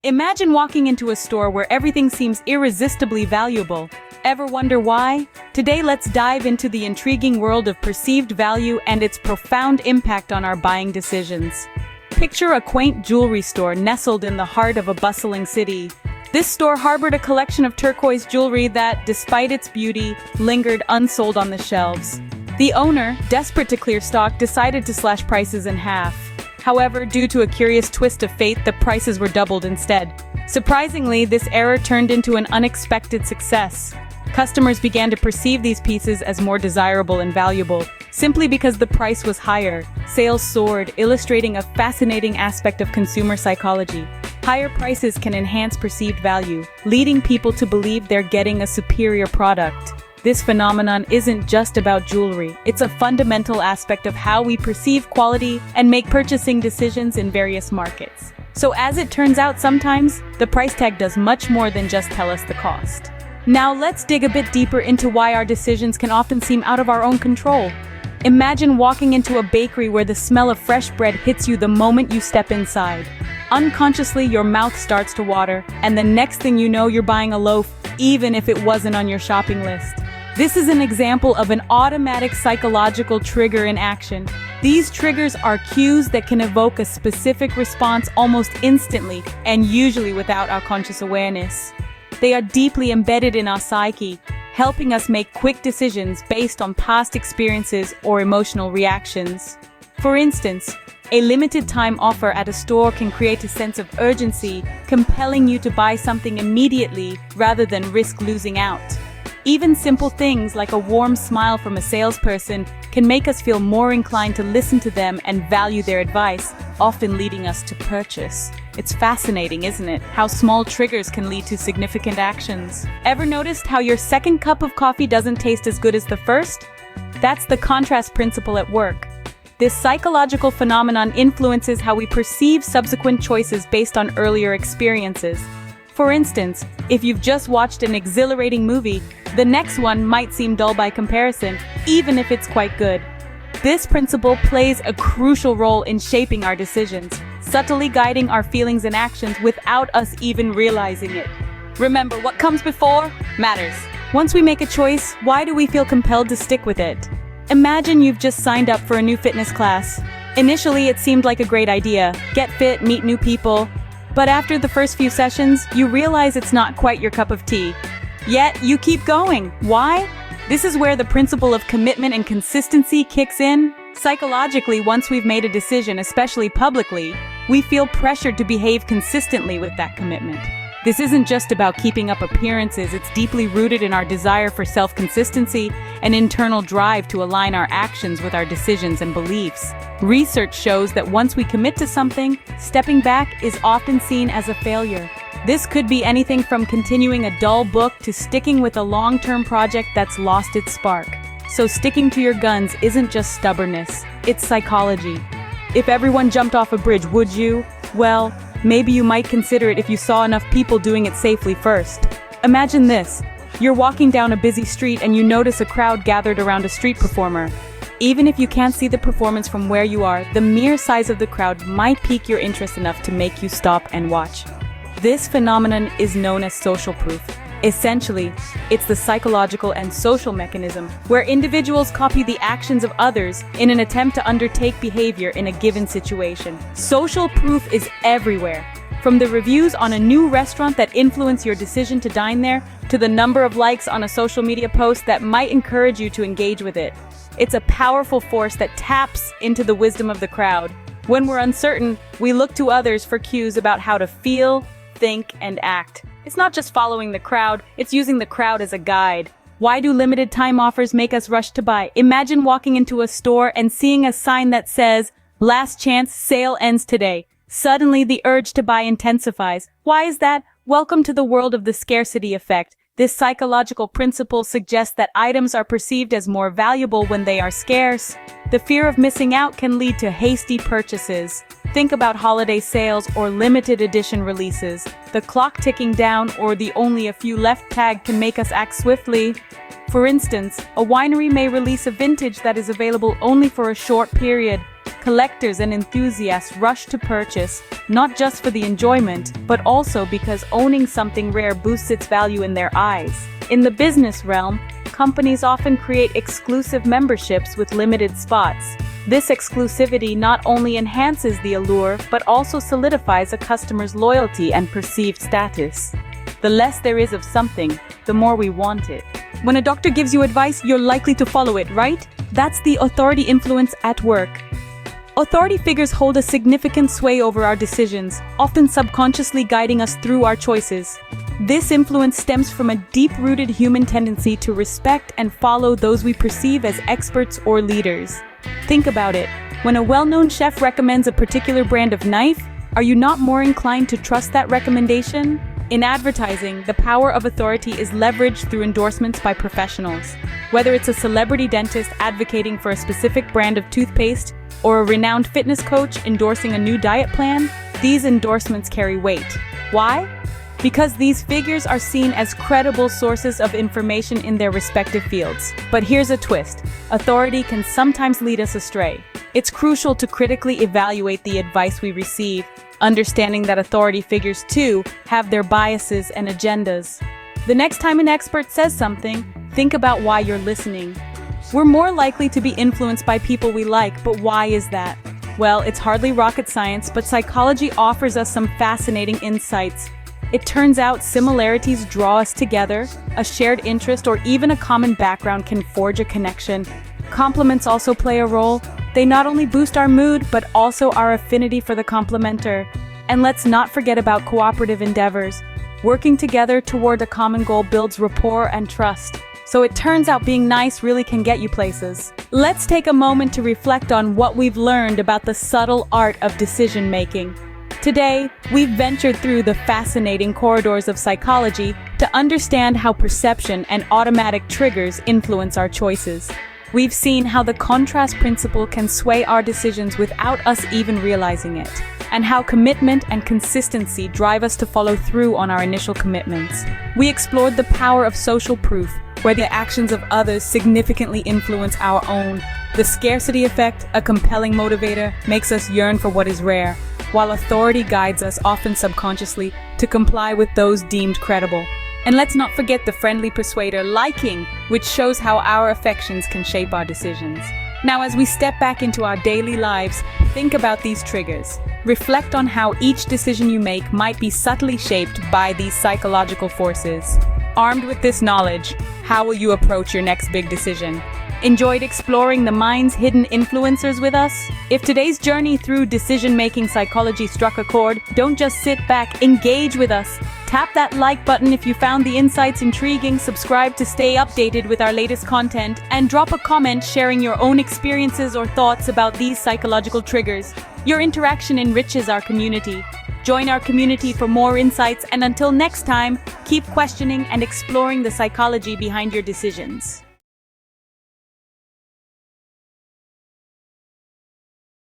Imagine walking into a store where everything seems irresistibly valuable. Ever wonder why? Today let's dive into the intriguing world of perceived value and its profound impact on our buying decisions. Picture a quaint jewelry store nestled in the heart of a bustling city. This store harbored a collection of turquoise jewelry that, despite its beauty, lingered unsold on the shelves. The owner, desperate to clear stock, decided to slash prices in half. However, due to a curious twist of fate, the prices were doubled instead. Surprisingly, this error turned into an unexpected success. Customers began to perceive these pieces as more desirable and valuable, simply because the price was higher. Sales soared, illustrating a fascinating aspect of consumer psychology. Higher prices can enhance perceived value, leading people to believe they're getting a superior product. This phenomenon isn't just about jewelry, it's a fundamental aspect of how we perceive quality and make purchasing decisions in various markets. So as it turns out, sometimes the price tag does much more than just tell us the cost. Now let's dig a bit deeper into why our decisions can often seem out of our own control. Imagine walking into a bakery where the smell of fresh bread hits you the moment you step inside. Unconsciously, your mouth starts to water, and the next thing you know, you're buying a loaf, even if it wasn't on your shopping list. This is an example of an automatic psychological trigger in action. These triggers are cues that can evoke a specific response almost instantly, and usually without our conscious awareness. They are deeply embedded in our psyche, helping us make quick decisions based on past experiences or emotional reactions. For instance, a limited time offer at a store can create a sense of urgency, compelling you to buy something immediately rather than risk losing out. Even simple things like a warm smile from a salesperson can make us feel more inclined to listen to them and value their advice, often leading us to purchase. It's fascinating, isn't it, how small triggers can lead to significant actions. Ever noticed how your second cup of coffee doesn't taste as good as the first? That's the contrast principle at work. This psychological phenomenon influences how we perceive subsequent choices based on earlier experiences. For instance, if you've just watched an exhilarating movie, the next one might seem dull by comparison, even if it's quite good. This principle plays a crucial role in shaping our decisions, subtly guiding our feelings and actions without us even realizing it. Remember, what comes before matters. Once we make a choice, why do we feel compelled to stick with it? Imagine you've just signed up for a new fitness class. Initially, it seemed like a great idea. Get fit, meet new people. But after the first few sessions, you realize it's not quite your cup of tea. Yet, you keep going. Why? This is where the principle of commitment and consistency kicks in. Psychologically, once we've made a decision, especially publicly, we feel pressured to behave consistently with that commitment. This isn't just about keeping up appearances, it's deeply rooted in our desire for self-consistency, an internal drive to align our actions with our decisions and beliefs. Research shows that once we commit to something, stepping back is often seen as a failure. This could be anything from continuing a dull book to sticking with a long-term project that's lost its spark. So sticking to your guns isn't just stubbornness, it's psychology. If everyone jumped off a bridge, would you? Well, maybe you might consider it if you saw enough people doing it safely first. Imagine this. You're walking down a busy street and you notice a crowd gathered around a street performer. Even if you can't see the performance from where you are, the mere size of the crowd might pique your interest enough to make you stop and watch. This phenomenon is known as social proof. Essentially, it's the psychological and social mechanism where individuals copy the actions of others in an attempt to undertake behavior in a given situation. Social proof is everywhere. From the reviews on a new restaurant that influence your decision to dine there, to the number of likes on a social media post that might encourage you to engage with it. It's a powerful force that taps into the wisdom of the crowd. When we're uncertain, we look to others for cues about how to feel, think, and act. It's not just following the crowd, it's using the crowd as a guide. Why do limited time offers make us rush to buy? Imagine walking into a store and seeing a sign that says, "Last chance, sale ends today." Suddenly, the urge to buy intensifies. Why is that? Welcome to the world of the scarcity effect. This psychological principle suggests that items are perceived as more valuable when they are scarce. The fear of missing out can lead to hasty purchases. Think about holiday sales or limited edition releases. The clock ticking down or the only a few left tag can make us act swiftly. For instance, a winery may release a vintage that is available only for a short period. collectors and enthusiasts rush to purchase, not just for the enjoyment, but also because owning something rare boosts its value in their eyes. In the business realm, companies often create exclusive memberships with limited spots. This exclusivity not only enhances the allure, but also solidifies a customer's loyalty and perceived status. The less there is of something, the more we want it. When a doctor gives you advice, you're likely to follow it, right? That's the authority influence at work. Authority figures hold a significant sway over our decisions, often subconsciously guiding us through our choices. This influence stems from a deep-rooted human tendency to respect and follow those we perceive as experts or leaders. Think about it. When a well-known chef recommends a particular brand of knife, are you not more inclined to trust that recommendation? In advertising, the power of authority is leveraged through endorsements by professionals. Whether it's a celebrity dentist advocating for a specific brand of toothpaste or a renowned fitness coach endorsing a new diet plan, these endorsements carry weight. Why? Because these figures are seen as credible sources of information in their respective fields. But here's a twist. Authority can sometimes lead us astray. It's crucial to critically evaluate the advice we receive, understanding that authority figures, too, have their biases and agendas. The next time an expert says something, think about why you're listening. We're more likely to be influenced by people we like, but why is that? Well, it's hardly rocket science, but psychology offers us some fascinating insights. It turns out similarities draw us together, a shared interest or even a common background can forge a connection. Compliments also play a role. They not only boost our mood, but also our affinity for the complimenter. And let's not forget about cooperative endeavors. Working together toward a common goal builds rapport and trust. So it turns out being nice really can get you places. Let's take a moment to reflect on what we've learned about the subtle art of decision-making. Today, we've ventured through the fascinating corridors of psychology to understand how perception and automatic triggers influence our choices. We've seen how the contrast principle can sway our decisions without us even realizing it, and how commitment and consistency drive us to follow through on our initial commitments. We explored the power of social proof, where the actions of others significantly influence our own. The scarcity effect, a compelling motivator, makes us yearn for what is rare, while authority guides us, often subconsciously, to comply with those deemed credible. And let's not forget the friendly persuader, liking, which shows how our affections can shape our decisions. Now, as we step back into our daily lives, think about these triggers. Reflect on how each decision you make might be subtly shaped by these psychological forces. Armed with this knowledge, how will you approach your next big decision? Enjoyed exploring the mind's hidden influencers with us? If today's journey through decision-making psychology struck a chord, don't just sit back, engage with us. Tap that like button if you found the insights intriguing, subscribe to stay updated with our latest content, and drop a comment sharing your own experiences or thoughts about these psychological triggers. Your interaction enriches our community. Join our community for more insights, and until next time, keep questioning and exploring the psychology behind your decisions.